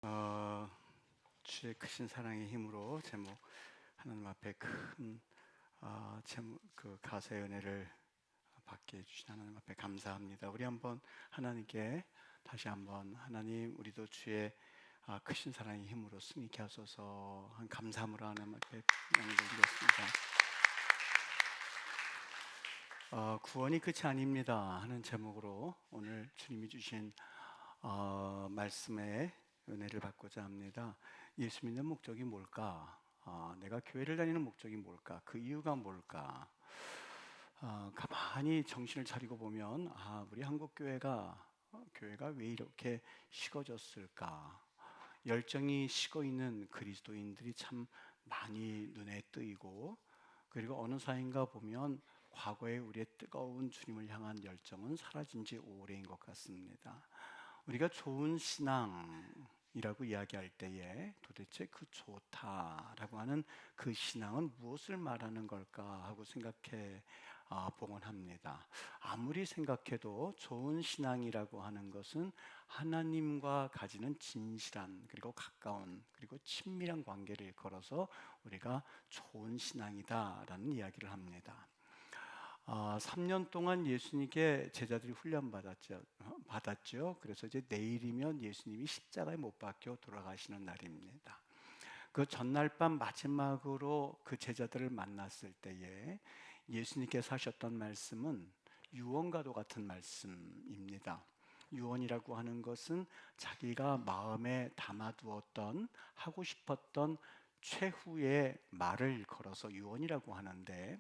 어, 주의 크신 사랑의 힘으로 제목 하나님 앞에 큰 제목 그 가사의 은혜를 받게 해주신 하나님 앞에 감사합니다. 우리 한번 하나님께 다시 한번 하나님 우리도 주의 크신 사랑의 힘으로 승리케 하소서 한 감사함으로 하나님 앞에 영을 드리겠습니다. 구원이 끝이 아닙니다 하는 제목으로 오늘 주님이 주신 말씀의 은혜를 받고자 합니다. 예수 믿는 목적이 뭘까? 내가 교회를 다니는 목적이 뭘까? 그 이유가 뭘까? 가만히 정신을 차리고 보면 우리 한국 교회가 왜 이렇게 식어졌을까? 열정이 식어 있는 그리스도인들이 참 많이 눈에 뜨이고, 그리고 어느 사이인가 보면 과거에 우리의 뜨거운 주님을 향한 열정은 사라진 지 오래인 것 같습니다. 우리가 좋은 신앙이라고 이야기할 때에 도대체 그 좋다라고 하는 그 신앙은 무엇을 말하는 걸까 하고 생각해 보곤 합니다. 아무리 생각해도 좋은 신앙이라고 하는 것은 하나님과 가지는 진실한 그리고 가까운 그리고 친밀한 관계를 걸어서 우리가 좋은 신앙이다라는 이야기를 합니다. 3년 동안 예수님께 제자들이 받았죠. 그래서 이제 내일이면 예수님이 십자가에 못 박혀 돌아가시는 날입니다. 그 전날 밤 마지막으로 그 제자들을 만났을 때에 예수님께서 하셨던 말씀은 유언과도 같은 말씀입니다. 유언이라고 하는 것은 자기가 마음에 담아두었던 하고 싶었던 최후의 말을 걸어서 유언이라고 하는데,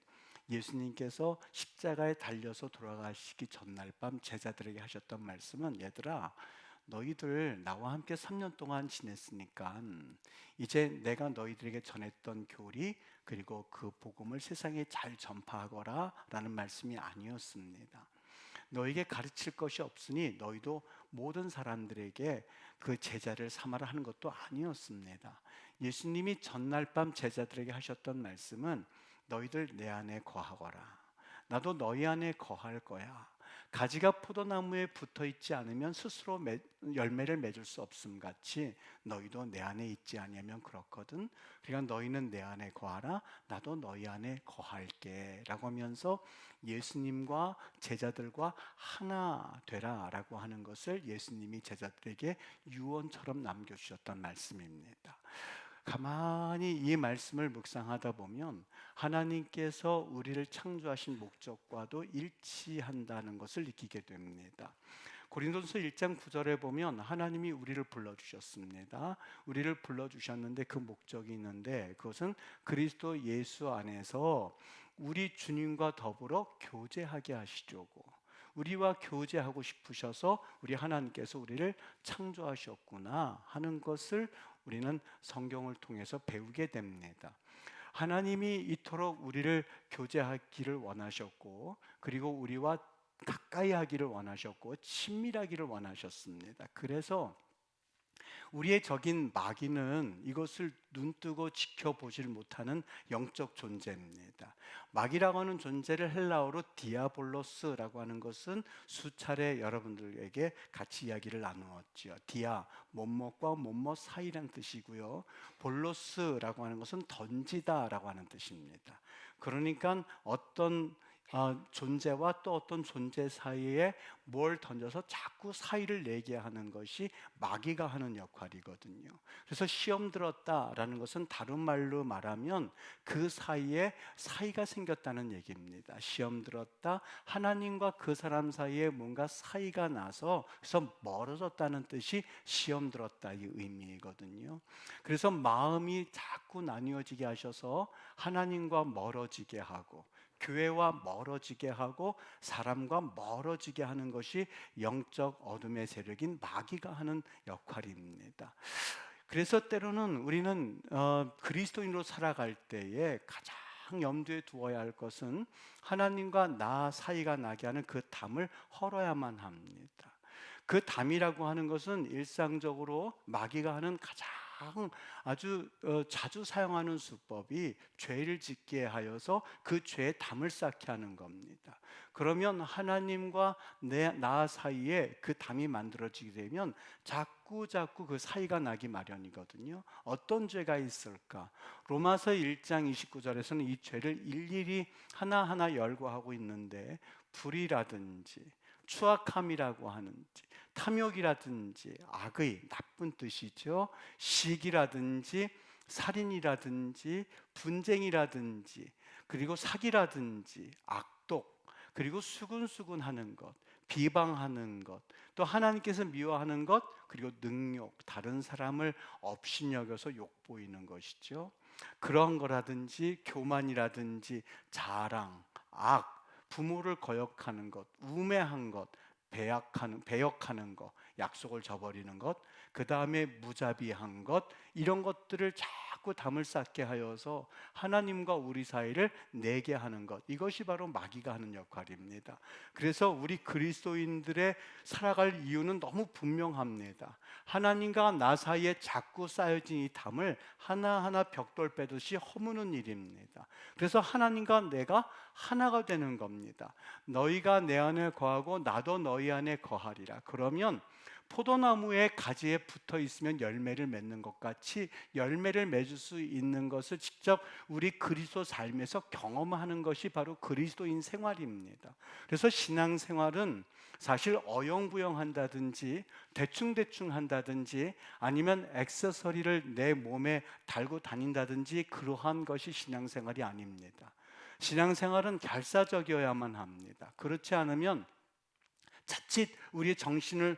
예수님께서 십자가에 달려서 돌아가시기 전날 밤 제자들에게 하셨던 말씀은, 얘들아 너희들 나와 함께 3년 동안 지냈으니까 이제 내가 너희들에게 전했던 교리 그리고 그 복음을 세상에 잘 전파하거라 라는 말씀이 아니었습니다. 너에게 가르칠 것이 없으니 너희도 모든 사람들에게 그 제자를 삼아라 하는 것도 아니었습니다. 예수님이 전날 밤 제자들에게 하셨던 말씀은, 너희들 내 안에 거하거라. 나도 너희 안에 거할 거야. 가지가 포도나무에 붙어 있지 않으면 스스로 열매를 맺을 수 없음 같이 너희도 내 안에 있지 아니하면 그렇거든. 그러니까 너희는 내 안에 거하라. 나도 너희 안에 거할게 라고 하면서 예수님과 제자들과 하나 되라 라고 하는 것을 예수님이 제자들에게 유언처럼 남겨주셨던 말씀입니다. 가만히 이 말씀을 묵상하다 보면 하나님께서 우리를 창조하신 목적과도 일치한다는 것을 느끼게 됩니다. 고린도전서 1장 9절에 보면 하나님이 우리를 불러주셨습니다. 우리를 불러주셨는데 그 목적이 있는데, 그것은 그리스도 예수 안에서 우리 주님과 더불어 교제하게 하시려고, 우리와 교제하고 싶으셔서 우리 하나님께서 우리를 창조하셨구나 하는 것을 우리는 성경을 통해서 배우게 됩니다. 하나님이 이토록 우리를 교제하기를 원하셨고, 그리고 우리와 가까이 하기를 원하셨고 친밀하기를 원하셨습니다. 그래서 우리의 적인 마귀는 이것을 눈뜨고 지켜보질 못하는 영적 존재입니다. 마귀라고 하는 존재를 헬라어로 디아볼로스라고 하는 것은 수차례 여러분들에게 같이 이야기를 나누었지요. 디아, 못못과 못못 사이라는 뜻이고요. 볼로스라고 하는 것은 던지다라고 하는 뜻입니다. 그러니까 어떤 존재와 또 어떤 존재 사이에 뭘 던져서 자꾸 사이를 내게 하는 것이 마귀가 하는 역할이거든요. 그래서 시험 들었다라는 것은 다른 말로 말하면 그 사이에 사이가 생겼다는 얘기입니다. 시험 들었다, 하나님과 그 사람 사이에 뭔가 사이가 나서 그래서 멀어졌다는 뜻이 시험 들었다 이 의미거든요. 그래서 마음이 자꾸 나뉘어지게 하셔서 하나님과 멀어지게 하고 교회와 멀어지게 하고 사람과 멀어지게 하는 것이 영적 어둠의 세력인 마귀가 하는 역할입니다. 그래서 때로는 우리는 그리스도인으로 살아갈 때에 가장 염두에 두어야 할 것은 하나님과 나 사이가 나게 하는 그 담을 헐어야만 합니다. 그 담이라고 하는 것은 일상적으로 마귀가 하는 가장 아주 자주 사용하는 수법이 죄를 짓게 하여서 그 죄의 담을 쌓게 하는 겁니다. 그러면 하나님과 나 사이에 그 담이 만들어지게 되면 자꾸 그 사이가 나기 마련이거든요. 어떤 죄가 있을까? 로마서 1장 29절에서는 이 죄를 일일이 하나하나 열거하고 있는데, 불의라든지 추악함이라고 하는지, 탐욕이라든지, 악의 나쁜 뜻이죠, 시기라든지, 살인이라든지, 분쟁이라든지, 그리고 사기라든지, 악독, 그리고 수근수근하는 것, 비방하는 것, 또 하나님께서 미워하는 것, 그리고 능욕, 다른 사람을 업신여겨서 욕보이는 것이죠. 그런 거라든지, 교만이라든지, 자랑, 악, 부모를 거역하는 것, 우매한 것, 배역하는 것, 약속을 저버리는 것, 그 다음에 무자비한 것, 이런 것들을 자꾸 담을 쌓게 하여서 하나님과 우리 사이를 내게 하는 것, 이것이 바로 마귀가 하는 역할입니다. 그래서 우리 그리스도인들의 살아갈 이유는 너무 분명합니다. 하나님과 나 사이에 자꾸 쌓여진 이 담을 하나하나 벽돌 빼듯이 허무는 일입니다. 그래서 하나님과 내가 하나가 되는 겁니다. 너희가 내 안에 거하고 나도 너희 안에 거하리라. 그러면 포도나무의 가지에 붙어 있으면 열매를 맺는 것 같이 열매를 맺을 수 있는 것을 직접 우리 그리스도 삶에서 경험하는 것이 바로 그리스도인 생활입니다. 그래서 신앙생활은 사실 어영부영한다든지 대충대충 한다든지 아니면 액세서리를 내 몸에 달고 다닌다든지 그러한 것이 신앙생활이 아닙니다. 신앙생활은 결사적이어야만 합니다. 그렇지 않으면 자칫 우리의 정신을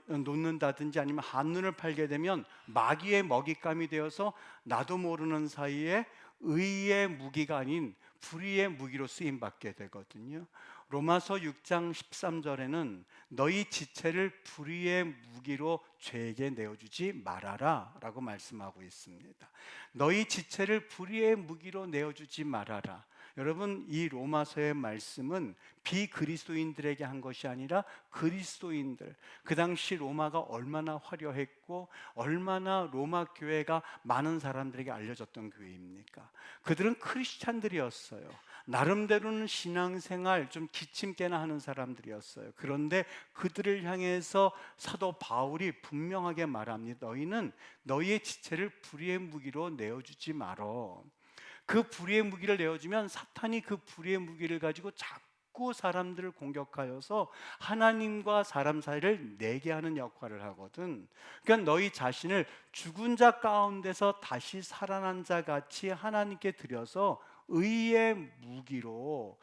놓는다든지 아니면 한눈을 팔게 되면 마귀의 먹잇감이 되어서 나도 모르는 사이에 의의 무기가 아닌 불의의 무기로 쓰임받게 되거든요. 로마서 6장 13절에는 너희 지체를 불의의 무기로 죄에게 내어주지 말아라 라고 말씀하고 있습니다. 너희 지체를 불의의 무기로 내어주지 말아라. 여러분, 이 로마서의 말씀은 비그리스도인들에게 한 것이 아니라 그리스도인들, 그 당시 로마가 얼마나 화려했고 얼마나 로마 교회가 많은 사람들에게 알려졌던 교회입니까? 그들은 크리스찬들이었어요. 나름대로는 신앙생활 좀 기침깨나 하는 사람들이었어요. 그런데 그들을 향해서 사도 바울이 분명하게 말합니다. 너희는 너희의 지체를 불의의 무기로 내어주지 말어. 그 불의의 무기를 내어주면 사탄이 그 불의의 무기를 가지고 자꾸 사람들을 공격하여서 하나님과 사람 사이를 내게 하는 역할을 하거든. 그러니까 너희 자신을 죽은 자 가운데서 다시 살아난 자 같이 하나님께 드려서 의의 무기로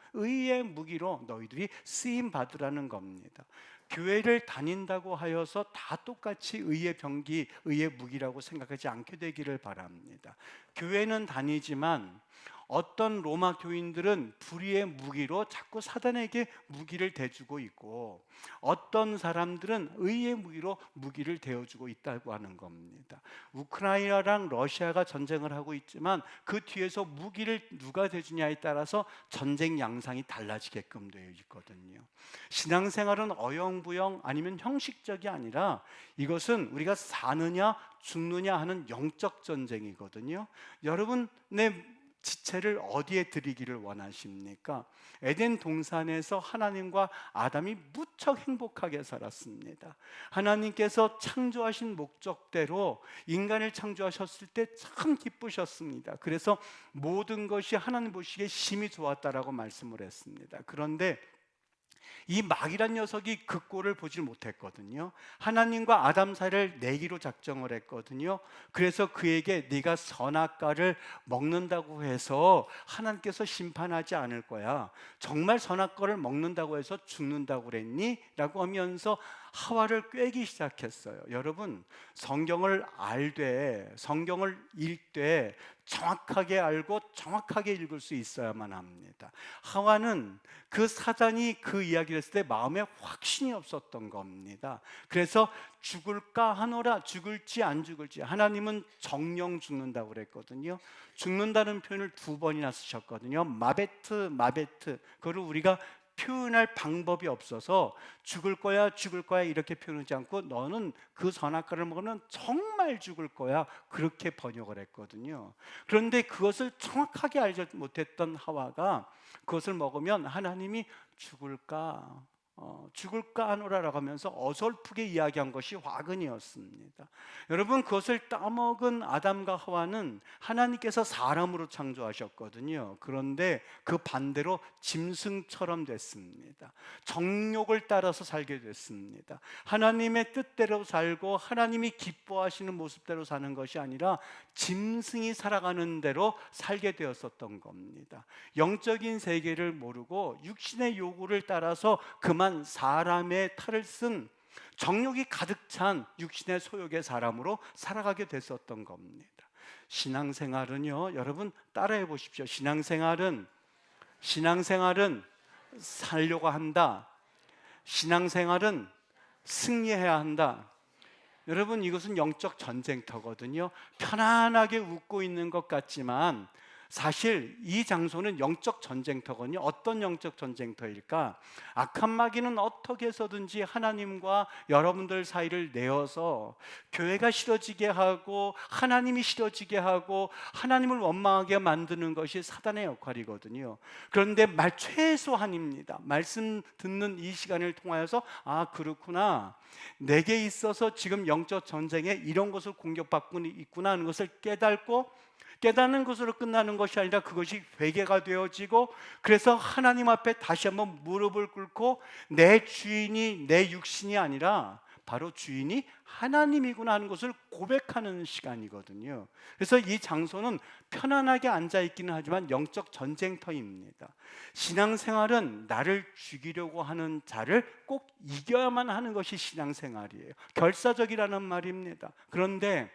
너희들이 쓰임 받으라는 겁니다. 교회를 다닌다고 하여서 다 똑같이 의의 병기, 의의 무기라고 생각하지 않게 되기를 바랍니다. 교회는 다니지만 어떤 로마 교인들은 불의의 무기로 자꾸 사단에게 무기를 대주고 있고 어떤 사람들은 의의 무기로 무기를 대어주고 있다고 하는 겁니다. 우크라이나랑 러시아가 전쟁을 하고 있지만 그 뒤에서 무기를 누가 대주냐에 따라서 전쟁 양상이 달라지게끔 되어 있거든요. 신앙생활은 어영부영 아니면 형식적이 아니라 이것은 우리가 사느냐 죽느냐 하는 영적 전쟁이거든요. 여러분의 지체를 어디에 드리기를 원하십니까? 에덴 동산에서 하나님과 아담이 무척 행복하게 살았습니다. 하나님께서 창조하신 목적대로 인간을 창조하셨을 때 참 기쁘셨습니다. 그래서 모든 것이 하나님 보시기에 심히 좋았다라고 말씀을 했습니다. 그런데 이 마귀란 녀석이 그 꼴을 보질 못했거든요. 하나님과 아담 사이를 내기로 작정을 했거든요. 그래서 그에게 네가 선악과를 먹는다고 해서 하나님께서 심판하지 않을 거야. 정말 선악과를 먹는다고 해서 죽는다고 그랬니? 라고 하면서 하와를 꿰기 시작했어요. 여러분, 성경을 알되 성경을 읽되 정확하게 알고 정확하게 읽을 수 있어야만 합니다. 하와는 그 사단이 그 이야기를 했을 때 마음에 확신이 없었던 겁니다. 그래서 죽을까 하노라, 죽을지 안 죽을지. 하나님은 정령 죽는다고 그랬거든요. 죽는다는 표현을 2번이나 쓰셨거든요. 마베트. 그걸 우리가 표현할 방법이 없어서 죽을 거야 이렇게 표현하지 않고 너는 그 선악과를 먹으면 정말 죽을 거야 그렇게 번역을 했거든요. 그런데 그것을 정확하게 알지 못했던 하와가 그것을 먹으면 하나님이 죽을까 하노라라고 하면서 어설프게 이야기한 것이 화근이었습니다. 여러분, 그것을 따먹은 아담과 하와는 하나님께서 사람으로 창조하셨거든요. 그런데 그 반대로 짐승처럼 됐습니다. 정욕을 따라서 살게 됐습니다. 하나님의 뜻대로 살고 하나님이 기뻐하시는 모습대로 사는 것이 아니라 짐승이 살아가는 대로 살게 되었었던 겁니다. 영적인 세계를 모르고 육신의 요구를 따라서 그만 사람의 탈을 쓴 정욕이 가득 찬 육신의 소욕의 사람으로 살아가게 됐었던 겁니다. 신앙생활은요, 여러분 따라해 보십시오. 신앙생활은 살려고 한다. 신앙생활은 승리해야 한다. 여러분, 이것은 영적 전쟁터거든요. 편안하게 웃고 있는 것 같지만 사실 이 장소는 영적 전쟁터거든요. 어떤 영적 전쟁터일까? 악한 마귀는 어떻게 해서든지 하나님과 여러분들 사이를 내어서 교회가 싫어지게 하고 하나님이 싫어지게 하고 하나님을 원망하게 만드는 것이 사단의 역할이거든요. 그런데 최소한입니다. 말씀 듣는 이 시간을 통하여서 아, 그렇구나, 내게 있어서 지금 영적 전쟁에 이런 것을 공격받고 있구나 하는 것을 깨닫는 것으로 끝나는 것이 아니라 그것이 회개가 되어지고, 그래서 하나님 앞에 다시 한번 무릎을 꿇고 내 주인이 내 육신이 아니라 바로 주인이 하나님이구나 하는 것을 고백하는 시간이거든요. 그래서 이 장소는 편안하게 앉아있기는 하지만 영적 전쟁터입니다. 신앙생활은 나를 죽이려고 하는 자를 꼭 이겨야만 하는 것이 신앙생활이에요. 결사적이라는 말입니다. 그런데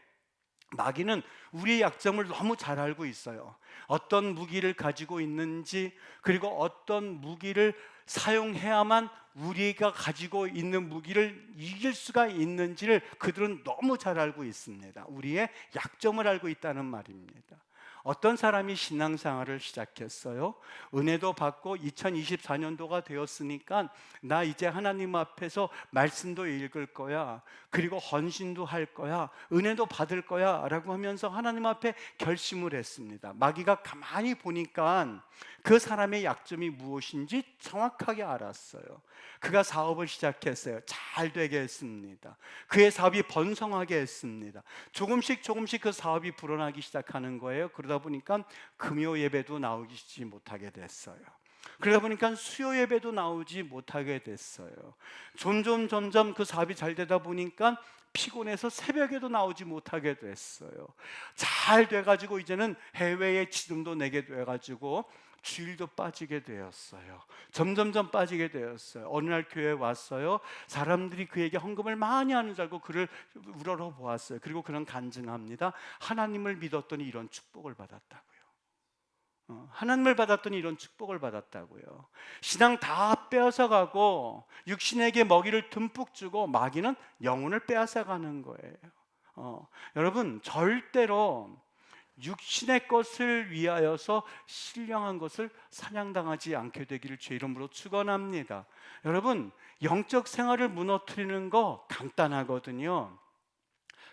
마귀는 우리의 약점을 너무 잘 알고 있어요. 어떤 무기를 가지고 있는지, 그리고 어떤 무기를 사용해야만 우리가 가지고 있는 무기를 이길 수가 있는지를 그들은 너무 잘 알고 있습니다. 우리의 약점을 알고 있다는 말입니다. 어떤 사람이 신앙생활을 시작했어요. 은혜도 받고 2024년도가 되었으니까 나 이제 하나님 앞에서 말씀도 읽을 거야, 그리고 헌신도 할 거야, 은혜도 받을 거야 라고 하면서 하나님 앞에 결심을 했습니다. 마귀가 가만히 보니까 그 사람의 약점이 무엇인지 정확하게 알았어요. 그가 사업을 시작했어요. 잘 되게 했습니다. 그의 사업이 번성하게 했습니다. 조금씩 그 사업이 불어나기 시작하는 거예요. 그러다 보니까 금요 예배도 나오지 못하게 됐어요. 그러다 보니까 수요 예배도 나오지 못하게 됐어요. 점점 그 사업이 잘 되다 보니까 피곤해서 새벽에도 나오지 못하게 됐어요. 잘 돼가지고 이제는 해외에 지름도 내게 돼가지고 주일도 빠지게 되었어요. 점점 빠지게 되었어요. 어느 날 교회에 왔어요. 사람들이 그에게 헌금을 많이 하는 줄 알고 그를 우러러 보았어요. 그리고 그는 간증합니다. 하나님을 믿었더니 이런 축복을 받았다고요. 하나님을 받았더니 이런 축복을 받았다고요. 신앙 다 빼앗아가고 육신에게 먹이를 듬뿍 주고 마귀는 영혼을 빼앗아가는 거예요. 여러분, 절대로 육신의 것을 위하여서 신령한 것을 사냥당하지 않게 되기를 주의 이름으로 축원합니다. 여러분, 영적 생활을 무너뜨리는 거 간단하거든요.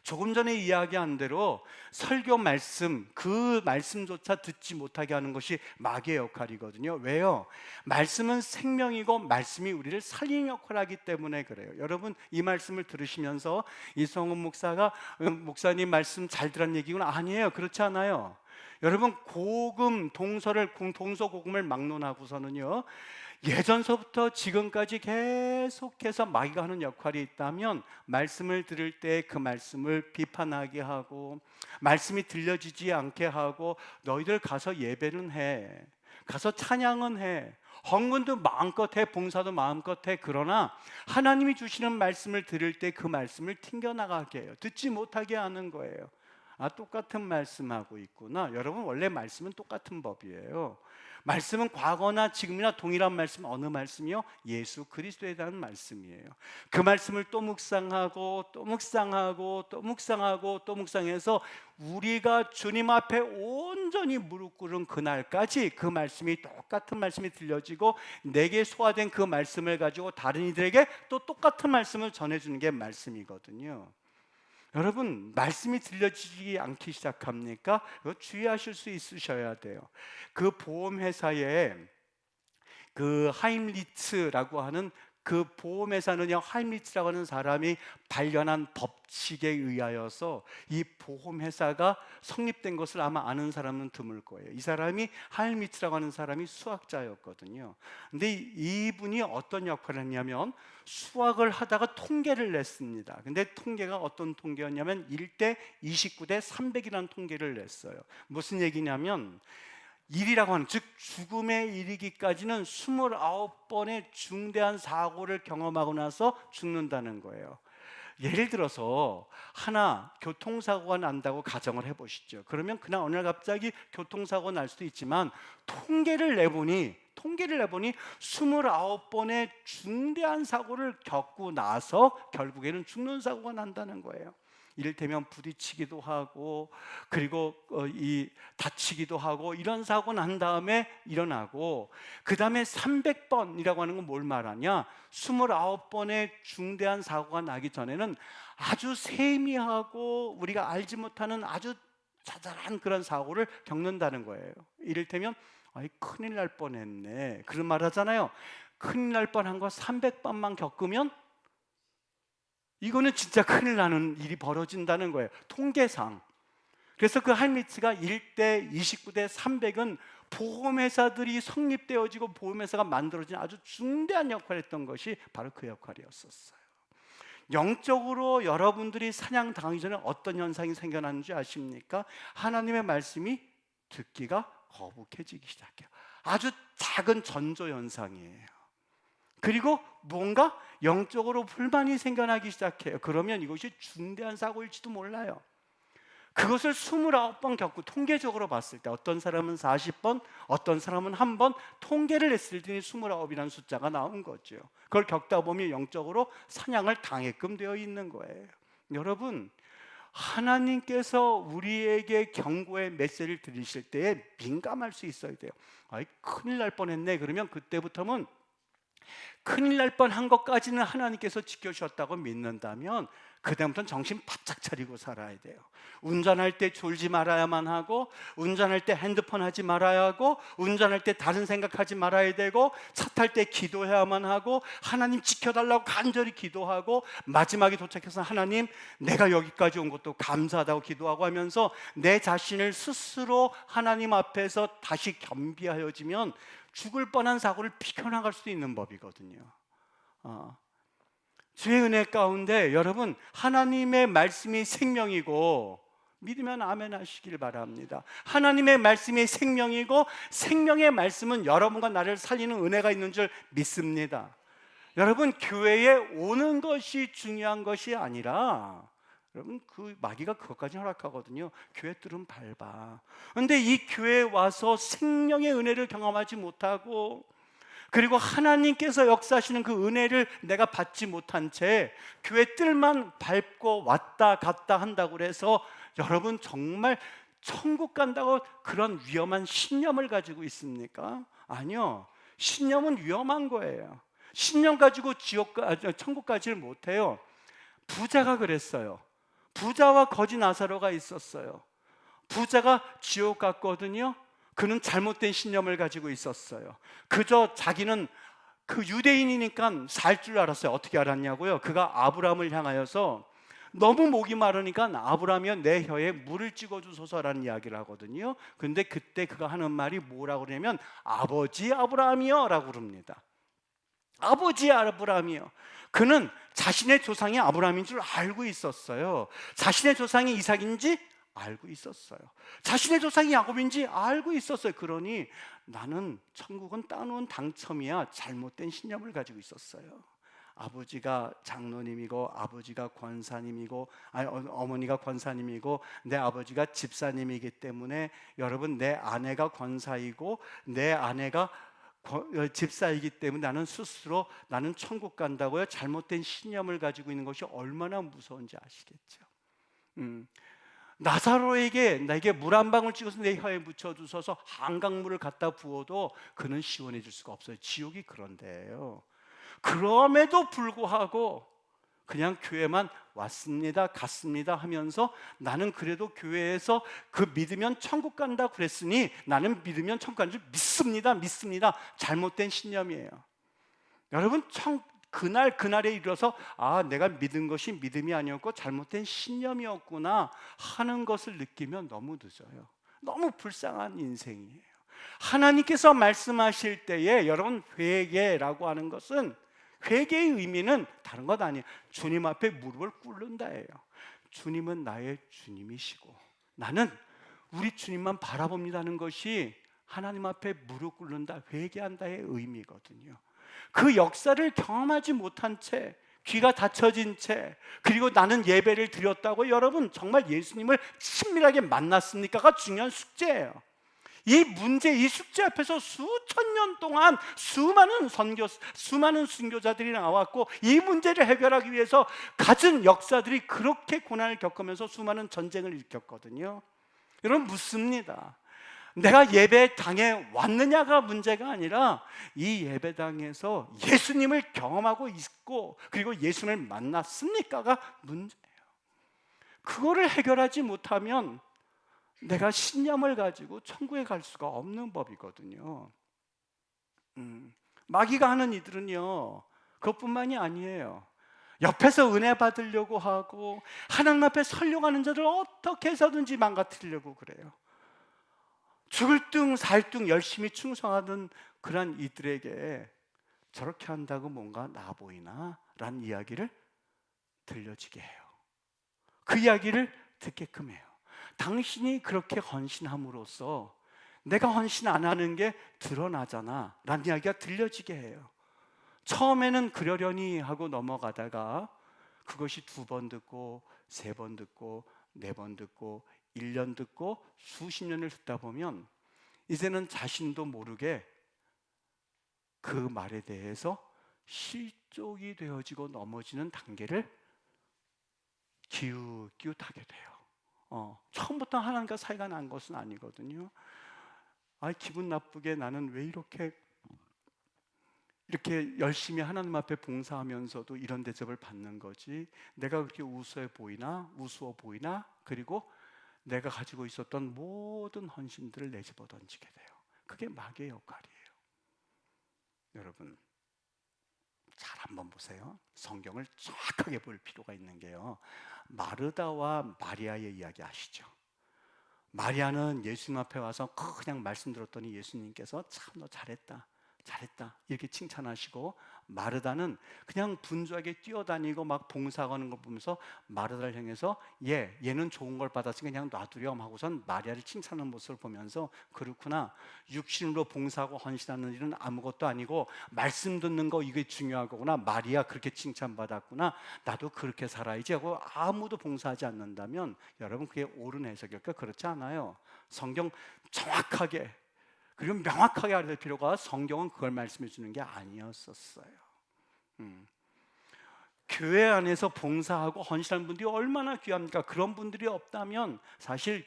조금 전에 이야기한 대로 설교 말씀, 그 말씀조차 듣지 못하게 하는 것이 마귀의 역할이거든요. 왜요? 말씀은 생명이고 말씀이 우리를 살리는 역할을 하기 때문에 그래요. 여러분, 이 말씀을 들으시면서 이성훈 목사가 목사님 말씀 잘 들은 얘기구나. 아니에요. 그렇지 않아요. 여러분, 동서고금을 막론하고서는요, 예전서부터 지금까지 계속해서 마귀가 하는 역할이 있다면 말씀을 들을 때 그 말씀을 비판하게 하고, 말씀이 들려지지 않게 하고, 너희들 가서 예배는 해, 가서 찬양은 해, 헌금도 마음껏 해, 봉사도 마음껏 해. 그러나 하나님이 주시는 말씀을 들을 때 그 말씀을 튕겨나가게 해요. 듣지 못하게 하는 거예요. 아, 똑같은 말씀하고 있구나. 여러분, 원래 말씀은 똑같은 법이에요. 말씀은 과거나 지금이나 동일한 말씀, 어느 말씀이요? 예수 그리스도에 대한 말씀이에요. 그 말씀을 또 묵상하고 또 묵상하고 또 묵상하고 또 묵상해서 우리가 주님 앞에 온전히 무릎 꿇은 그날까지 그 말씀이 똑같은 말씀이 들려지고 내게 소화된 그 말씀을 가지고 다른 이들에게 또 똑같은 말씀을 전해주는 게 말씀이거든요. 여러분, 말씀이 들려지지 않기 시작합니까? 이거 주의하실 수 있으셔야 돼요. 그 보험회사에 그 하임리츠라고 하는 그 보험회사는요, 하임리츠라고 하는 사람이 발견한 법칙에 의하여서 이 보험회사가 성립된 것을 아마 아는 사람은 드물 거예요. 이 사람이 하임리츠라고 하는 사람이 수학자였거든요. 근데 이분이 어떤 역할을 했냐면 수학을 하다가 통계를 냈습니다. 근데 통계가 어떤 통계였냐면 1대 29대 300이라는 통계를 냈어요. 무슨 얘기냐면 일이라고 하는, 즉 죽음에 이르기까지는 29번의 중대한 사고를 경험하고 나서 죽는다는 거예요. 예를 들어서 하나 교통사고가 난다고 가정을 해보시죠. 그러면 그날 어느 날 갑자기 교통사고가 날 수도 있지만 통계를 내보니 29번의 중대한 사고를 겪고 나서 결국에는 죽는 사고가 난다는 거예요. 이를테면 부딪히기도 하고 그리고 다치기도 하고 이런 사고 난 다음에 일어나고, 그 다음에 300번이라고 하는 건 뭘 말하냐? 29번의 중대한 사고가 나기 전에는 아주 세미하고 우리가 알지 못하는 아주 자잘한 그런 사고를 겪는다는 거예요. 이를테면 큰일 날 뻔했네, 그런 말 하잖아요. 큰일 날 뻔한 거 300번만 겪으면 이거는 진짜 큰일 나는 일이 벌어진다는 거예요, 통계상. 그래서 그 하임리츠가 1대 29대 300은 보험회사들이 성립되어지고 보험회사가 만들어진 아주 중대한 역할을 했던 것이 바로 그 역할이었었어요. 영적으로 여러분들이 사냥당하기 전에 어떤 현상이 생겨나는지 아십니까? 하나님의 말씀이 듣기가 거북해지기 시작해요. 아주 작은 전조현상이에요. 그리고 뭔가 영적으로 불만이 생겨나기 시작해요. 그러면 이것이 중대한 사고일지도 몰라요. 그것을 29번 겪고, 통계적으로 봤을 때 어떤 사람은 40번, 어떤 사람은 1번, 통계를 냈을 때는 29이라는 숫자가 나온 거죠. 그걸 겪다 보면 영적으로 사냥을 당하게끔 되어 있는 거예요. 여러분, 하나님께서 우리에게 경고의 메시지를 드리실 때에 민감할 수 있어야 돼요. 큰일 날 뻔했네. 그러면 그때부터는 큰일 날 뻔한 것까지는 하나님께서 지켜주셨다고 믿는다면 그다음부터는 정신 바짝 차리고 살아야 돼요. 운전할 때 졸지 말아야만 하고, 운전할 때 핸드폰 하지 말아야 하고, 운전할 때 다른 생각하지 말아야 되고, 차 탈 때 기도해야만 하고, 하나님 지켜달라고 간절히 기도하고, 마지막에 도착해서 하나님 내가 여기까지 온 것도 감사하다고 기도하고 하면서 내 자신을 스스로 하나님 앞에서 다시 겸비하여지면 죽을 뻔한 사고를 비켜나갈 수 있는 법이거든요. 주의 은혜 가운데 여러분, 하나님의 말씀이 생명이고, 믿으면 아멘 하시길 바랍니다. 하나님의 말씀이 생명이고, 생명의 말씀은 여러분과 나를 살리는 은혜가 있는 줄 믿습니다. 여러분, 교회에 오는 것이 중요한 것이 아니라, 여러분, 그 마귀가 그것까지 허락하거든요. 교회 뜰은 밟아. 그런데 이 교회에 와서 생명의 은혜를 경험하지 못하고, 그리고 하나님께서 역사하시는 그 은혜를 내가 받지 못한 채 교회 뜰만 밟고 왔다 갔다 한다고 해서 여러분 정말 천국 간다고 그런 위험한 신념을 가지고 있습니까? 아니요. 신념은 위험한 거예요. 신념 가지고 천국 가지를 못해요. 부자가 그랬어요. 부자와 거지 나사로가 있었어요. 부자가 지옥 갔거든요. 그는 잘못된 신념을 가지고 있었어요. 그저 자기는 그 유대인이니까 살 줄 알았어요. 어떻게 알았냐고요? 그가 아브라함을 향하여서 너무 목이 마르니까 아브라함이여 내 혀에 물을 찍어주소서라는 이야기를 하거든요. 근데 그때 그가 하는 말이 뭐라고 그러냐면 아버지 아브라함이여 라고 그럽니다. 아버지 아브라함이요. 그는 자신의 조상이 아브라함인 줄 알고 있었어요. 자신의 조상이 이삭인지 알고 있었어요. 자신의 조상이 야곱인지 알고 있었어요. 그러니 나는 천국은 따놓은 당첨이야, 잘못된 신념을 가지고 있었어요. 아버지가 장로님이고 아버지가 권사님이고 어머니가 권사님이고 내 아버지가 집사님이기 때문에 여러분, 내 아내가 권사이고 내 아내가 집사이기 때문에 나는 스스로 나는 천국 간다고요? 잘못된 신념을 가지고 있는 것이 얼마나 무서운지 아시겠죠? 나사로에게 나에게 물 한 방울 찍어서 내 혀에 묻혀주셔서 한강물을 갖다 부어도 그는 시원해질 수가 없어요. 지옥이 그런 데예요. 그럼에도 불구하고 그냥 교회만 왔습니다 갔습니다 하면서 나는 그래도 교회에서 그 믿으면 천국 간다 그랬으니 나는 믿으면 천국 가는 줄 믿습니다. 잘못된 신념이에요. 여러분, 그날에 이르러서 내가 믿은 것이 믿음이 아니었고 잘못된 신념이었구나 하는 것을 느끼면 너무 늦어요. 너무 불쌍한 인생이에요. 하나님께서 말씀하실 때에 여러분, 회개라고 하는 것은, 회개의 의미는 다른 것 아니에요. 주님 앞에 무릎을 꿇는다예요. 주님은 나의 주님이시고 나는 우리 주님만 바라봅니다는 것이 하나님 앞에 무릎 꿇는다, 회개한다의 의미거든요. 그 역사를 경험하지 못한 채, 귀가 닫혀진 채, 그리고 나는 예배를 드렸다고 여러분 정말 예수님을 친밀하게 만났습니까가 중요한 숙제예요. 이 문제, 이 숙제 앞에서 수천 년 동안 수많은 순교자들이 나왔고 이 문제를 해결하기 위해서 갖은 역사들이 그렇게 고난을 겪으면서 수많은 전쟁을 일으켰거든요. 여러분, 묻습니다. 내가 예배당에 왔느냐가 문제가 아니라 이 예배당에서 예수님을 경험하고 있고 그리고 예수님을 만났습니까가 문제예요. 그거를 해결하지 못하면 내가 신념을 가지고 천국에 갈 수가 없는 법이거든요. 마귀가 하는 이들은요, 그것뿐만이 아니에요. 옆에서 은혜 받으려고 하고 하나님 앞에 서려고 하는 자를 어떻게 해서든지 망가뜨리려고 그래요. 죽을 둥 살 둥 열심히 충성하던 그런 이들에게 저렇게 한다고 뭔가 나아 보이나? 라는 이야기를 들려지게 해요. 그 이야기를 듣게끔 해요. 당신이 그렇게 헌신함으로써 내가 헌신 안 하는 게 드러나잖아 라는 이야기가 들려지게 해요. 처음에는 그러려니 하고 넘어가다가 그것이 2번 듣고 3번 듣고 4번 듣고 1년 듣고 수십 년을 듣다 보면 이제는 자신도 모르게 그 말에 대해서 실족이 되어지고 넘어지는 단계를 기웃기웃하게 돼요. 처음부터 하나님과 사이가 난 것은 아니거든요. 기분 나쁘게 나는 왜 이렇게 열심히 하나님 앞에 봉사하면서도 이런 대접을 받는 거지? 내가 그렇게 우스워 보이나? 그리고 내가 가지고 있었던 모든 헌신들을 내집어 던지게 돼요. 그게 마귀의 역할이에요. 여러분, 잘 한번 보세요. 성경을 정확하게 볼 필요가 있는 게요, 마르다와 마리아의 이야기 아시죠? 마리아는 예수님 앞에 와서 그냥 말씀 들었더니 예수님께서 참 너 잘했다 이렇게 칭찬하시고, 마르다는 그냥 분주하게 뛰어다니고 막 봉사하는 걸 보면서 마르다를 향해서 얘는 좋은 걸 받았으니 그냥 놔두렴 하고선 마리아를 칭찬하는 모습을 보면서, 그렇구나, 육신으로 봉사하고 헌신하는 일은 아무것도 아니고 말씀 듣는 거 이게 중요한 거구나, 마리아 그렇게 칭찬받았구나, 나도 그렇게 살아야지 하고 아무도 봉사하지 않는다면 여러분, 그게 옳은 해석일까? 그렇지 않아요. 성경 정확하게 그리고 명확하게 알아야 될 필요가, 성경은 그걸 말씀해 주는 게 아니었었어요. 교회 안에서 봉사하고 헌신하는 분들이 얼마나 귀합니까? 그런 분들이 없다면 사실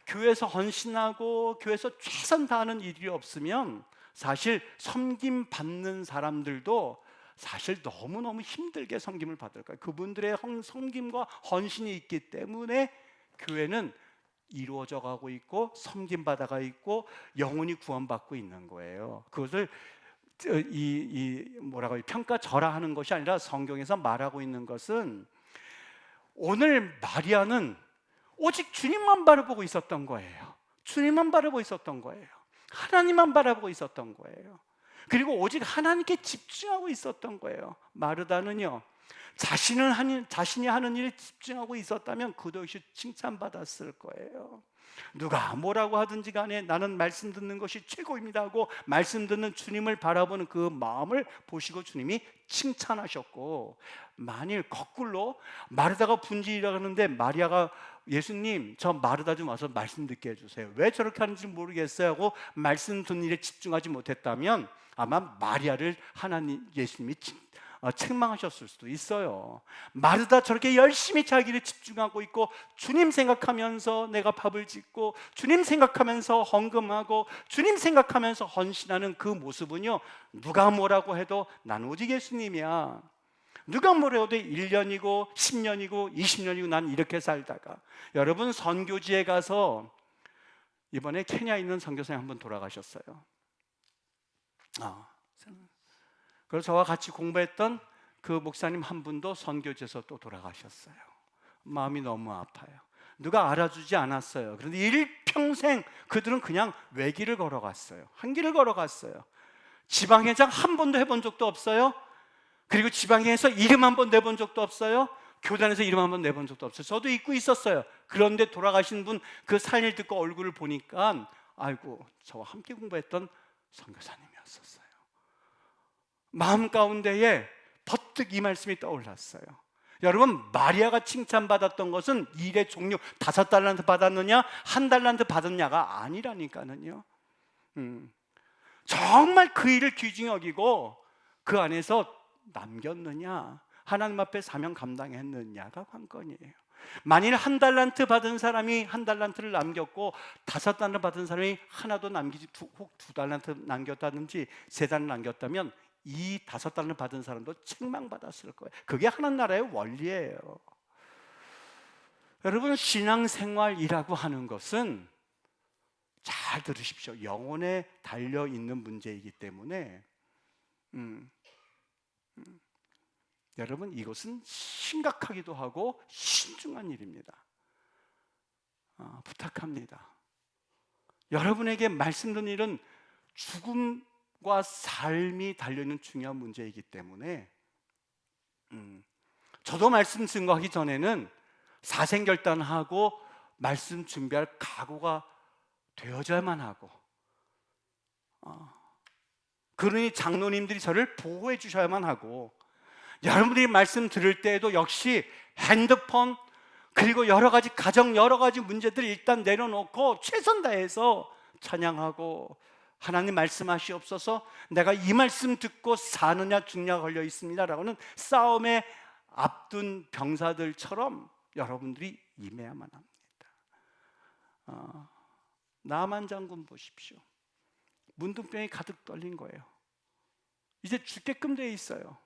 교회에서 헌신하고 교회에서 최선 다하는 일이 없으면 사실 섬김 받는 사람들도 사실 너무너무 힘들게 섬김을 받을 거예요. 그분들의 섬김과 헌신이 있기 때문에 교회는 이루어져 가고 있고 섬김받아가 있고 영혼이 구원받고 있는 거예요. 그것을 평가절하하는 것이 아니라 성경에서 말하고 있는 것은, 오늘 마리아는 오직 주님만 바라보고 있었던 거예요. 주님만 바라보고 있었던 거예요. 하나님만 바라보고 있었던 거예요. 그리고 오직 하나님께 집중하고 있었던 거예요. 마르다는요, 자신이 하는 일에 집중하고 있었다면 그도 역시 칭찬받았을 거예요. 누가 뭐라고 하든지 간에 나는 말씀 듣는 것이 최고입니다 하고 말씀 듣는 주님을 바라보는 그 마음을 보시고 주님이 칭찬하셨고, 만일 거꾸로 마르다가 분지이라 하는데 마리아가 예수님 저 마르다 좀 와서 말씀 듣게 해주세요, 왜 저렇게 하는지 모르겠어요 하고 말씀 듣는 일에 집중하지 못했다면 아마 마리아를 하나님 예수님이 책망하셨을 수도 있어요. 마르다 저렇게 열심히 자기를 집중하고 있고 주님 생각하면서 내가 밥을 짓고 주님 생각하면서 헌금하고 주님 생각하면서 헌신하는 그 모습은요, 누가 뭐라고 해도 난 오직 예수님이야, 누가 뭐래도 1년이고 10년이고 20년이고 난 이렇게 살다가, 여러분 선교지에 가서 이번에 케냐에 있는 선교사님 한 분 돌아가셨어요. 그래서 저와 같이 공부했던 그 목사님 한 분도 선교지에서 또 돌아가셨어요. 마음이 너무 아파요. 누가 알아주지 않았어요. 그런데 일평생 그들은 그냥 외길을 걸어갔어요. 한 길을 걸어갔어요. 지방회장 한 번도 해본 적도 없어요. 그리고 지방에서 이름 한 번 내본 적도 없어요. 교단에서 이름 한 번 내본 적도 없어요. 저도 잊고 있었어요. 그런데 돌아가신 분 그 사연을 듣고 얼굴을 보니까 아이고, 저와 함께 공부했던 선교사님이었었어요. 마음 가운데에 버뜩 이 말씀이 떠올랐어요. 여러분, 마리아가 칭찬받았던 것은 일의 종류 5달란트 받았느냐 1달란트 받았냐가 아니라니까는요. 정말 그 일을 귀중히 여기고 그 안에서 남겼느냐, 하나님 앞에 사명 감당했느냐가 관건이에요. 만일 1달란트 받은 사람이 1달란트를 남겼고 5달란트 받은 사람이 하나도 남기지, 혹 2달란트 남겼다든지 3달란트 남겼다면 이 5달란트 받은 사람도 책망받았을 거예요. 그게 하나님 나라의 원리예요. 여러분, 신앙생활이라고 하는 것은 잘 들으십시오. 영혼에 달려있는 문제이기 때문에 여러분, 이것은 심각하기도 하고 신중한 일입니다. 부탁합니다. 여러분에게 말씀 듣는 일은 죽음과 삶이 달려있는 중요한 문제이기 때문에 저도 말씀 증거하기 전에는 사생결단하고 말씀 준비할 각오가 되어져야만 하고, 그러니 장로님들이 저를 보호해 주셔야만 하고, 여러분들이 말씀 들을 때에도 역시 핸드폰 그리고 여러 가지 가정 여러 가지 문제들을 일단 내려놓고 최선 다해서 찬양하고, 하나님 말씀하시옵소서, 내가 이 말씀 듣고 사느냐 죽느냐 걸려 있습니다라고는 싸움에 앞둔 병사들처럼 여러분들이 임해야만 합니다. 나만 장군 보십시오. 문둥병이 가득 떨린 거예요. 이제 죽게끔 돼 있어요.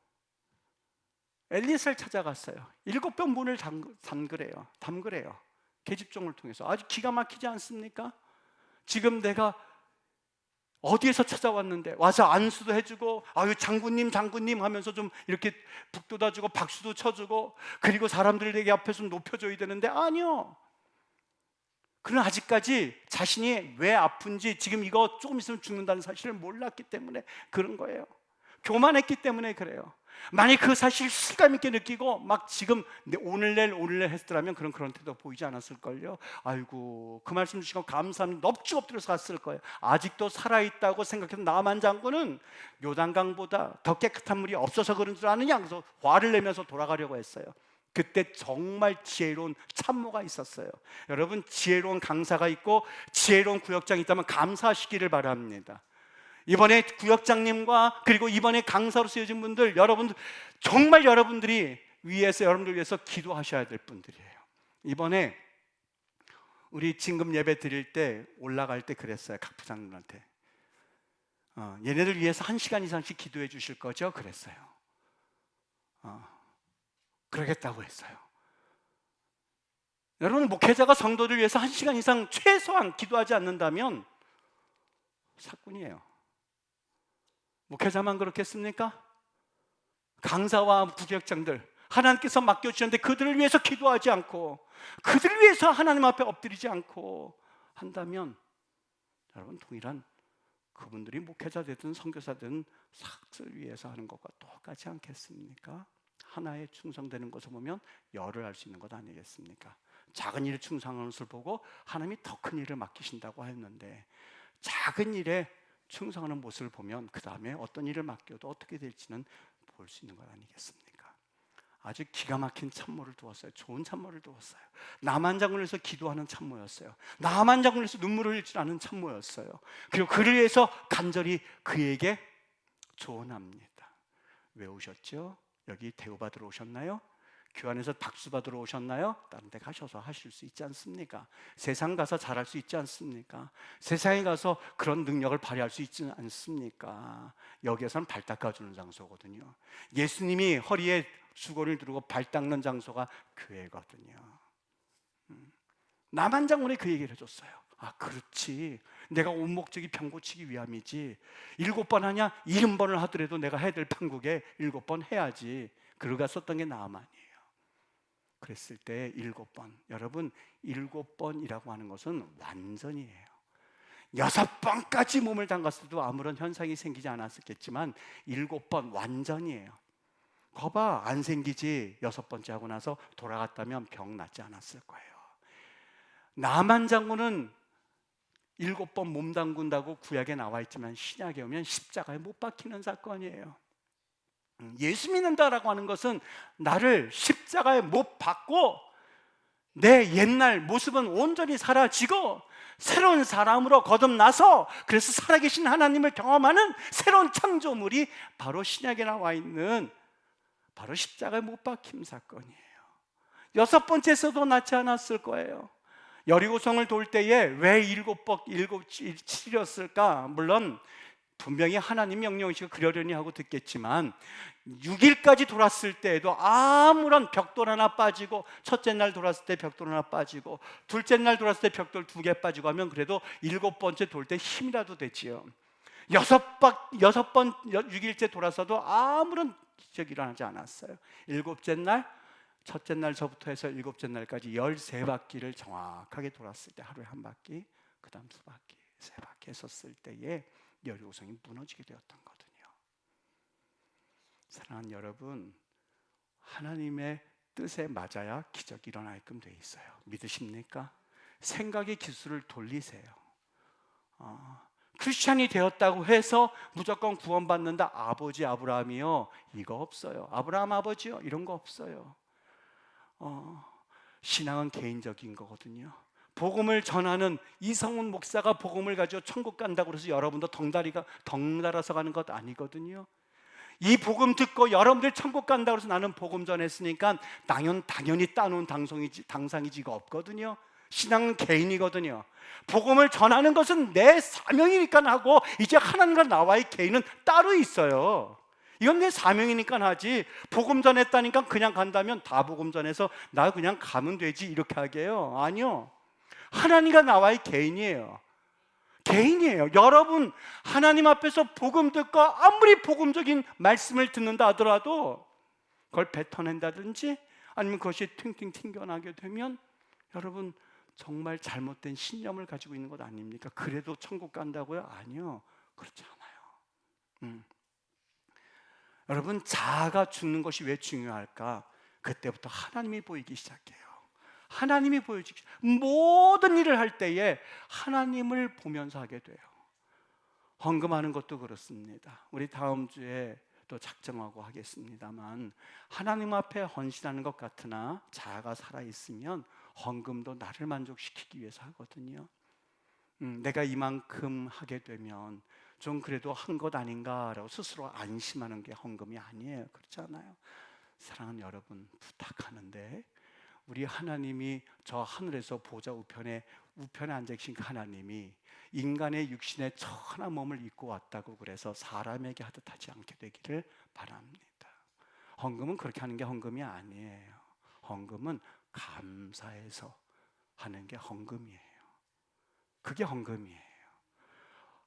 엘리사를 찾아갔어요. 7번 문을 담그래요. 계집종을 통해서. 아주 기가 막히지 않습니까? 지금 내가 어디에서 찾아왔는데 와서 안수도 해주고, 아유 장군님 하면서 좀 이렇게 북돋아주고 박수도 쳐주고, 그리고 사람들에게 앞에서 높여줘야 되는데 아니요. 그는 아직까지 자신이 왜 아픈지, 지금 이거 조금 있으면 죽는다는 사실을 몰랐기 때문에 그런 거예요. 교만했기 때문에 그래요. 만약 그 사실을 실감 있게 느끼고 막 지금 오늘 내일 했더라면 그런 태도 보이지 않았을걸요. 아이고, 그 말씀 주시고 감사합니다 넙죽 엎드려서 갔을 거예요. 아직도 살아있다고 생각해서 나만 장군은 요단강보다 더 깨끗한 물이 없어서 그런 줄 아느냐, 그래서 화를 내면서 돌아가려고 했어요. 그때 정말 지혜로운 참모가 있었어요. 여러분, 지혜로운 강사가 있고 지혜로운 구역장이 있다면 감사하시기를 바랍니다. 이번에 구역장님과 그리고 이번에 강사로 쓰여진 분들, 여러분 정말 여러분들이 위에서 여러분들 위해서 기도하셔야 될 분들이에요. 이번에 우리 진금 예배 드릴 때 올라갈 때 그랬어요. 각 부장님한테 얘네들 위해서 1시간 이상씩 기도해 주실 거죠? 그랬어요. 그러겠다고 했어요. 여러분, 목회자가 성도들 위해서 1시간 이상 최소한 기도하지 않는다면 사꾼이에요. 목회자만 그렇겠습니까? 강사와 부역장들 하나님께서 맡겨주셨는데 그들을 위해서 기도하지 않고, 그들을 위해서 하나님 앞에 엎드리지 않고 한다면, 여러분, 동일한 그분들이 목회자 되든 선교사 되든 사역을 위해서 하는 것과 똑같지 않겠습니까? 하나에 충성되는 것을 보면 열을 알 수 있는 것 아니겠습니까? 작은 일에 충성하는 것을 보고 하나님이 더 큰 일을 맡기신다고 했는데, 작은 일에 충성하는 모습을 보면 그 다음에 어떤 일을 맡겨도 어떻게 될지는 볼 수 있는 것 아니겠습니까? 아주 기가 막힌 참모를 두었어요. 좋은 참모를 두었어요. 남한장군을 위해서 기도하는 참모였어요. 남한장군을 위해서 눈물을 흘리지 않은 참모였어요. 그리고 그를 위해서 간절히 그에게 조언합니다. 왜 오셨죠? 여기 대우받으러 오셨나요? 교환에서 박수 받으러 오셨나요? 다른 데 가셔서 하실 수 있지 않습니까? 세상 가서 잘할 수 있지 않습니까? 세상에 가서 그런 능력을 발휘할 수 있지 않습니까? 여기에서는 발 닦아주는 장소거든요. 예수님이 허리에 수건을 두르고 발 닦는 장소가 교회거든요. 남한장군이 그 얘기를 해줬어요. 아, 그렇지, 내가 온 목적이 병 고치기 위함이지, 7번 하냐? 70번을 하더라도 내가 해야 될 판국에 7번 해야지. 그러가 썼던 게 나만이에요. 그랬을 때 7번, 여러분 7번이라고 하는 것은 완전이에요. 6번까지 몸을 담갔어도 아무런 현상이 생기지 않았겠지만 7번 완전이에요. 거봐, 안 생기지. 6번째 하고 나서 돌아갔다면 병 낫지 않았을 거예요. 나만 장군은 7번 몸 담근다고 구약에 나와 있지만 신약에 오면 십자가에 못 박히는 사건이에요. 예수 믿는다라고 하는 것은 나를 십자가에 못 박고 내 옛날 모습은 온전히 사라지고 새로운 사람으로 거듭나서, 그래서 살아계신 하나님을 경험하는 새로운 창조물이 바로 신약에 나와 있는 바로 십자가에 못 박힘 사건이에요. 6번째에서도 낫지 않았을 거예요. 여리고성을 돌 때에 왜 7번 치렸을까? 물론 분명히 하나님 명령이시고 그러려니 하고 듣겠지만 6일까지 돌았을 때에도 아무런 벽돌 하나 빠지고, 첫째 날 돌았을 때 벽돌 하나 빠지고, 둘째 날 돌았을 때 벽돌 2개 빠지고 하면 그래도 7번째 돌 때 힘이라도 되지요. 6일째 돌아서도 아무런 기적이 일어나지 않았어요. 7째 날, 첫째 날서부터 해서 7째 날까지 13바퀴를 정확하게 돌았을 때, 하루에 한 바퀴, 그 다음 2바퀴, 3바퀴 했었을 때에 여리고성이 무너지게 되었던 거거든요. 사랑하는 여러분, 하나님의 뜻에 맞아야 기적이 일어나게끔 돼 있어요. 믿으십니까? 생각의 기술을 돌리세요. 크리스찬이 되었다고 해서 무조건 구원받는다, 아버지 아브라함이요, 이거 없어요. 아브라함 아버지요, 이런 거 없어요. 신앙은 개인적인 거거든요. 복음을 전하는 이성훈 목사가 복음을 가지고 천국 간다고 해서 여러분도 덩달아서 가는 것 아니거든요. 이 복음 듣고 여러분들 천국 간다고 해서 나는 복음 전했으니까 당연히 따놓은 당상이지가 없거든요. 신앙은 개인이거든요. 복음을 전하는 것은 내 사명이니까 하고, 이제 하나님과 나와의 개인은 따로 있어요. 이건 내 사명이니까 하지, 복음 전했다니까 그냥 간다면 다 복음 전해서 나 그냥 가면 되지 이렇게 하게요? 아니요. 하나님과 나와의 개인이에요. 개인이에요. 여러분 하나님 앞에서 복음 듣고 아무리 복음적인 말씀을 듣는다 하더라도 그걸 뱉어낸다든지 아니면 그것이 튕튕 튕겨나게 되면 여러분 정말 잘못된 신념을 가지고 있는 것 아닙니까? 그래도 천국 간다고요? 아니요, 그렇지 않아요. 여러분, 자아가 죽는 것이 왜 중요할까? 그때부터 하나님이 보이기 시작해요. 하나님이 보여지기, 모든 일을 할 때에 하나님을 보면서 하게 돼요. 헌금하는 것도 그렇습니다. 우리 다음 주에 또 작정하고 하겠습니다만, 하나님 앞에 헌신하는 것 같으나 자아가 살아있으면 헌금도 나를 만족시키기 위해서 하거든요. 내가 이만큼 하게 되면 좀 그래도 한 것 아닌가라고 스스로 안심하는 게 헌금이 아니에요. 그렇지 않아요? 사랑하는 여러분, 부탁하는데 우리 하나님이 저 하늘에서 보좌 우편에 앉아 계신 하나님이 인간의 육신에 천한 몸을 입고 왔다고 그래서 사람에게 하듯 하지 않게 되기를 바랍니다. 헌금은 그렇게 하는 게 헌금이 아니에요. 헌금은 감사해서 하는 게 헌금이에요. 그게 헌금이에요.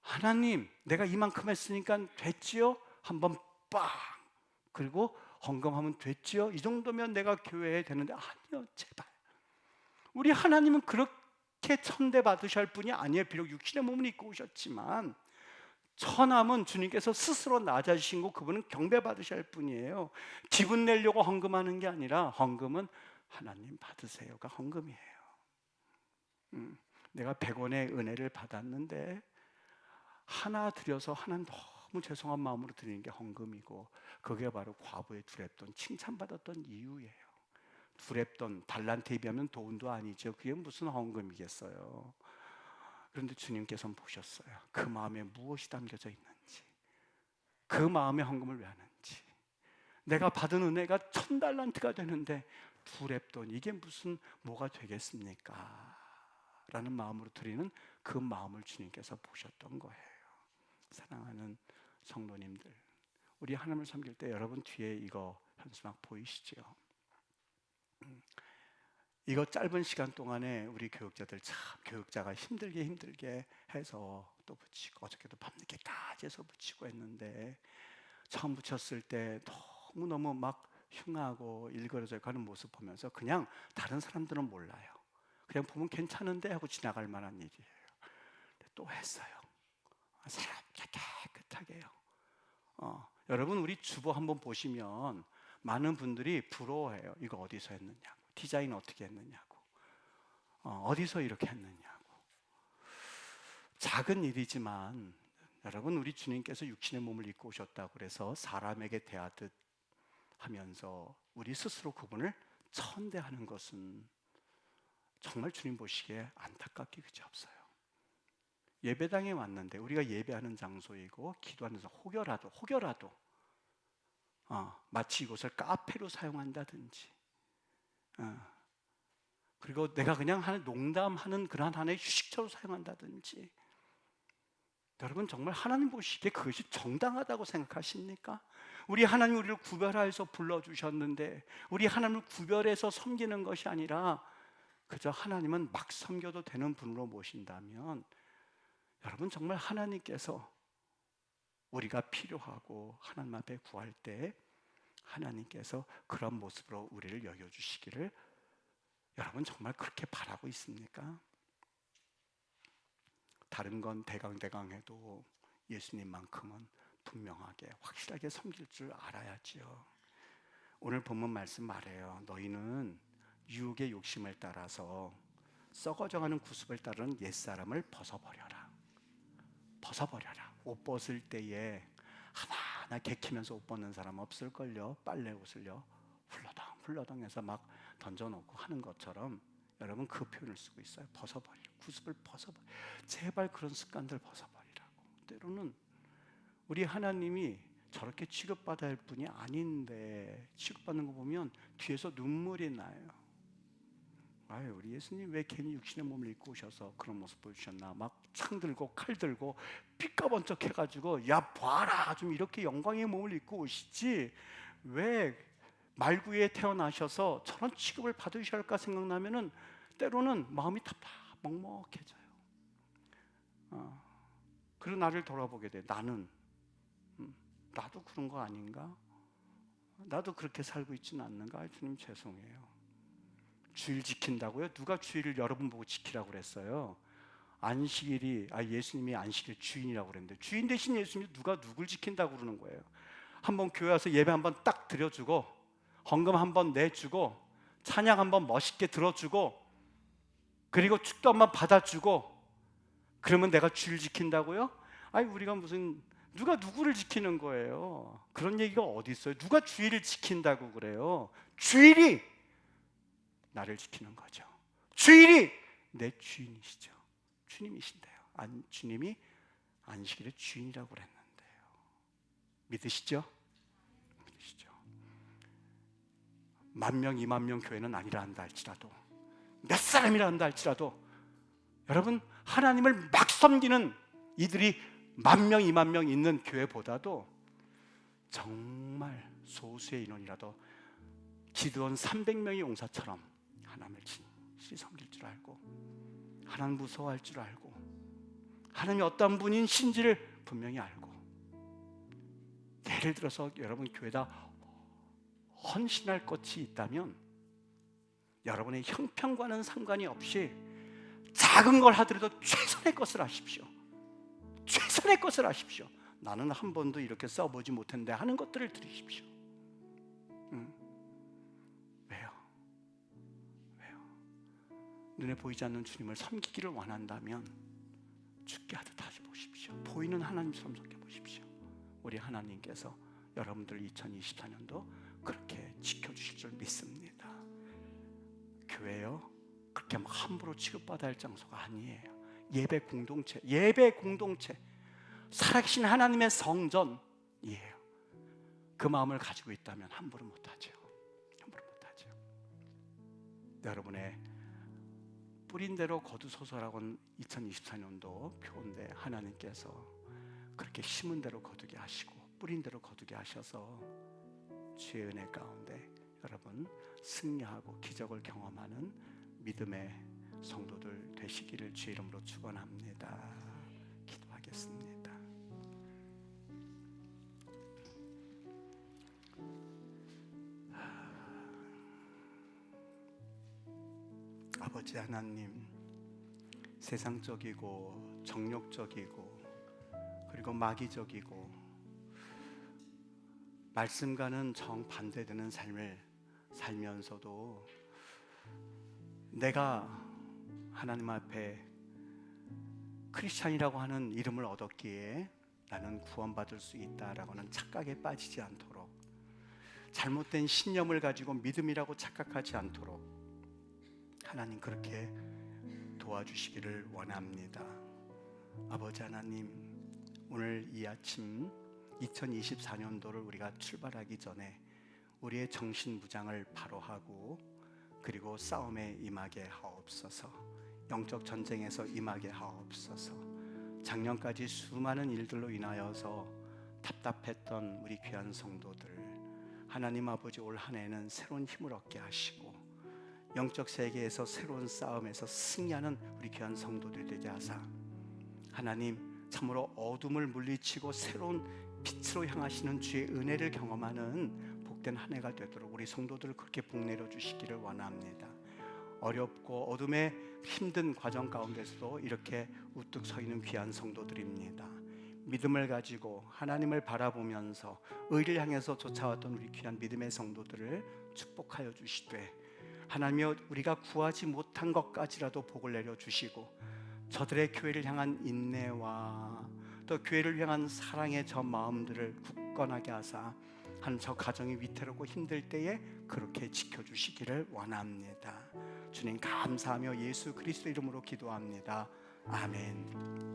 하나님, 내가 이만큼 했으니까 됐지요? 한번 빵! 그리고 헌금하면 됐지요? 이 정도면 내가 교회에 되는데, 아니요, 제발. 우리 하나님은 그렇게 천대 받으실 분이 아니에요. 비록 육신의 몸을 입고 오셨지만 천함은 주님께서 스스로 낮아지신 거, 그분은 경배 받으실 분이에요. 기분 내려고 헌금하는 게 아니라 헌금은 하나님 받으세요가 헌금이에요. 내가 100원의 은혜를 받았는데 하나 드려서 하나님 너무 죄송한 마음으로 드리는 게 헌금이고, 그게 바로 과부의 두렙돈, 칭찬받았던 이유예요. 두렙돈, 달란트에 비하면 돈도 아니죠. 그게 무슨 헌금이겠어요. 그런데 주님께서는 보셨어요. 그 마음에 무엇이 담겨져 있는지, 그 마음의 헌금을 왜 하는지. 내가 받은 은혜가 1000달란트가 되는데 두렙돈, 이게 무슨 뭐가 되겠습니까? 라는 마음으로 드리는 그 마음을 주님께서 보셨던 거예요. 사랑하는 성도님들, 우리 하나님을 섬길 때 여러분 뒤에 이거 현수막 보이시죠? 이거 짧은 시간 동안에 우리 교육자들 참 교육자가 힘들게 해서 또 붙이고, 어저께도 밤늦게까지 해서 붙이고 했는데, 처음 붙였을 때 너무너무 막 흉하고 일그러져 가는 모습 보면서 그냥 다른 사람들은 몰라요. 그냥 보면 괜찮은데 하고 지나갈 만한 일이에요. 또 했어요. 사람들 깨끗하게요. 여러분 우리 주보 한번 보시면 많은 분들이 부러워해요. 이거 어디서 했느냐고, 디자인 어떻게 했느냐고, 어디서 이렇게 했느냐고. 작은 일이지만 여러분, 우리 주님께서 육신의 몸을 입고 오셨다고 그래서 사람에게 대하듯 하면서 우리 스스로 그분을 천대하는 것은 정말 주님 보시기에 안타깝게 그지없어요. 예배당에 왔는데, 우리가 예배하는 장소이고 기도하는 장소, 혹여라도 마치 이곳을 카페로 사용한다든지, 그리고 내가 그냥 농담하는 그런 하나의 휴식처로 사용한다든지, 여러분 정말 하나님 보시기에 그것이 정당하다고 생각하십니까? 우리 하나님 우리를 구별하여서 불러주셨는데, 우리 하나님을 구별해서 섬기는 것이 아니라 그저 하나님은 막 섬겨도 되는 분으로 모신다면, 여러분 정말 하나님께서 우리가 필요하고 하나님 앞에 구할 때 하나님께서 그런 모습으로 우리를 여겨주시기를 여러분 정말 그렇게 바라고 있습니까? 다른 건 대강대강해도 예수님만큼은 분명하게 확실하게 섬길 줄 알아야지요. 오늘 본문 말씀 말해요. 너희는 유혹의 욕심을 따라서 썩어져가는 구습을 따르는 옛사람을 벗어버려라. 옷 벗을 때에 하나하나 개키면서 옷 벗는 사람 없을걸요. 빨래 옷을요 훌러덩 해서 막 던져놓고 하는 것처럼 여러분 그 표현을 쓰고 있어요. 구습을 벗어버려. 제발 그런 습관들 벗어버리라고. 때로는 우리 하나님이 저렇게 취급받아야 할 분이 아닌데 취급받는 거 보면 뒤에서 눈물이 나요. 아유, 우리 예수님 왜 괜히 육신의 몸을 입고 오셔서 그런 모습 보여주셨나. 막 창 들고 칼 들고 삐까번쩍 해가지고, 야 봐라, 좀 이렇게 영광의 몸을 입고 오시지 왜 말구에 태어나셔서 저런 취급을 받으셔야 할까 생각나면은 때로는 마음이 먹먹해져요. 그리고 나를 돌아보게 돼. 나도 그런 거 아닌가? 나도 그렇게 살고 있지는 않는가? 주님 죄송해요. 주일 지킨다고요? 누가 주일을 여러분 보고 지키라고 그랬어요? 안식일이, 예수님이 안식일 주인이라고 그랬는데, 주인 대신 예수님이 누가 누굴 지킨다고 그러는 거예요? 한번 교회 와서 예배 한번 딱 드려주고, 헌금 한번 내주고, 찬양 한번 멋있게 들어주고, 그리고 축도 한번 받아주고, 그러면 내가 주일 지킨다고요? 우리가 무슨, 누가 누구를 지키는 거예요? 그런 얘기가 어디 있어요? 누가 주일을 지킨다고 그래요? 주일이 나를 지키는 거죠. 주일이 내 주인이시죠. 주님이신데요. 주님이 안식일의 주인이라고 그랬는데요. 믿으시죠? 10,000명, 20,000명 교회는 아니라 한다 할지라도, 몇 사람이라 한다 할지라도, 여러분 하나님을 막 섬기는 이들이 10,000명, 20,000명 있는 교회보다도 정말 소수의 인원이라도 기드온 300명의 용사처럼 하나님을 진실히 섬길 줄 알고, 하나님 무서워할 줄 알고, 하나님이 어떤 분이신지를 분명히 알고, 예를 들어서 여러분 교회다 헌신할 것이 있다면 여러분의 형편과는 상관이 없이 작은 걸 하더라도 최선의 것을 하십시오. 최선의 것을 하십시오. 나는 한 번도 이렇게 써보지 못했는데 하는 것들을 드리십시오. 왜요? 눈에 보이지 않는 주님을 섬기기를 원한다면 죽게 하듯 하지 보십시오. 보이는 하나님처럼 섬겨보십시오. 우리 하나님께서 여러분들 2024년도 그렇게 지켜주실 줄 믿습니다. 교회요, 그렇게 막 함부로 취급받아야 할 장소가 아니에요. 예배 공동체, 살아계신 하나님의 성전이에요. 그 마음을 가지고 있다면 함부로 못하죠. 여러분의 뿌린 대로 거두소서라고는 2024년도 표인데, 하나님께서 그렇게 심은 대로 거두게 하시고 뿌린 대로 거두게 하셔서 주의 은혜 가운데 여러분 승리하고 기적을 경험하는 믿음의 성도들 되시기를 주의 이름으로 축원합니다. 기도하겠습니다. 아버지 하나님, 세상적이고 정욕적이고 그리고 마귀적이고 말씀과는 정반대되는 삶을 살면서도 내가 하나님 앞에 크리스찬이라고 하는 이름을 얻었기에 나는 구원받을 수 있다라고는 착각에 빠지지 않도록, 잘못된 신념을 가지고 믿음이라고 착각하지 않도록 하나님 그렇게 도와주시기를 원합니다. 아버지 하나님, 오늘 이 아침 2024년도를 우리가 출발하기 전에 우리의 정신무장을 바로 하고 그리고 싸움에 임하게 하옵소서. 영적 전쟁에서 임하게 하옵소서. 작년까지 수많은 일들로 인하여서 답답했던 우리 귀한 성도들, 하나님 아버지 올 한 해는 새로운 힘을 얻게 하시고 영적 세계에서 새로운 싸움에서 승리하는 우리 귀한 성도들이 되게 하사 하나님 참으로 어둠을 물리치고 새로운 빛으로 향하시는 주의 은혜를 경험하는 복된 한 해가 되도록 우리 성도들을 그렇게 복내려 주시기를 원합니다. 어렵고 어둠의 힘든 과정 가운데서도 이렇게 우뚝 서 있는 귀한 성도들입니다. 믿음을 가지고 하나님을 바라보면서 의를 향해서 쫓아왔던 우리 귀한 믿음의 성도들을 축복하여 주시되, 하나님이여 우리가 구하지 못한 것까지라도 복을 내려 주시고 저들의 교회를 향한 인내와 또 교회를 향한 사랑의 저 마음들을 굳건하게 하사 한 저 가정이 위태롭고 힘들 때에 그렇게 지켜주시기를 원합니다. 주님 감사하며 예수 그리스도 이름으로 기도합니다. 아멘.